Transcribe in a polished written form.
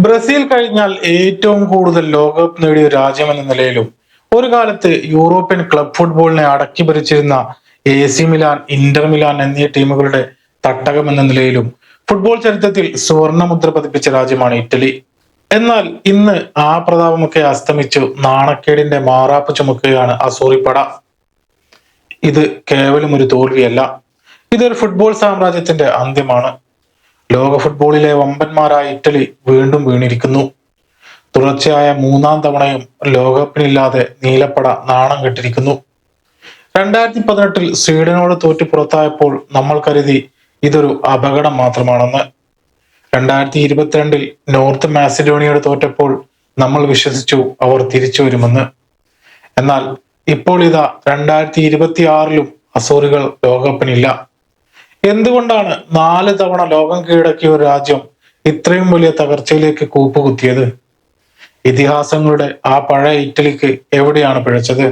Brazil കഴിഞ്ഞാൽ ഏറ്റവും കൂടുതൽ ലോകകപ്പ് നേടിയ രാജ്യമെന്ന നിലയിലും ഒരു കാലത്ത് യൂറോപ്യൻ ക്ലബ് ഫുട്ബോളിനെ അടക്കി ഭരിച്ചിരുന്ന AC മിലാൻ, ഇന്റർ മിലാൻ എന്നീ ടീമുകളുടെ തട്ടകം എന്ന നിലയിലും ഫുട്ബോൾ ചരിത്രത്തിൽ സുവർണ മുദ്ര പതിപ്പിച്ച രാജ്യമാണ് ഇറ്റലി. എന്നാൽ ഇന്ന് ആ പ്രതാപമൊക്കെ അസ്തമിച്ചു നാണക്കേടിന്റെ മാറാപ്പ് ചുമക്കുകയാണ് അസൂറിപ്പട. ഇത് കേവലം ഒരു തോൽവിയല്ല, ഇതൊരു ഫുട്ബോൾ സാമ്രാജ്യത്തിന്റെ അന്ത്യമാണ്. ലോക ഫുട്ബോളിലെ വമ്പന്മാരായ ഇറ്റലി വീണ്ടും വീണിരിക്കുന്നു. തുടർച്ചയായ മൂന്നാം തവണയും ലോകകപ്പിനില്ലാതെ നീലപ്പട നാണം കെട്ടിരിക്കുന്നു. 2018 സ്വീഡനോട് തോറ്റു പുറത്തായപ്പോൾ നമ്മൾ കരുതി ഇതൊരു അപകടം മാത്രമാണെന്ന്. 2022 നോർത്ത് മാസിഡോണിയയോട് തോറ്റപ്പോൾ നമ്മൾ വിശ്വസിച്ചു അവർ തിരിച്ചു വരുമെന്ന്. എന്നാൽ ഇപ്പോൾ ഇതാ 2026 അസൂറികൾ ലോകകപ്പിനില്ല. എന്തുകൊണ്ടാണ് 4 തവണ ലോകം കീഴടക്കിയ ഒരു രാജ്യം ഇത്രയും വലിയ തകർച്ചയിലേക്ക് കൂപ്പുകുത്തിയത്? ഇതിഹാസങ്ങളുടെ ആ പഴയ ഇറ്റലിക്ക് എവിടെയാണ് പിഴച്ചത്?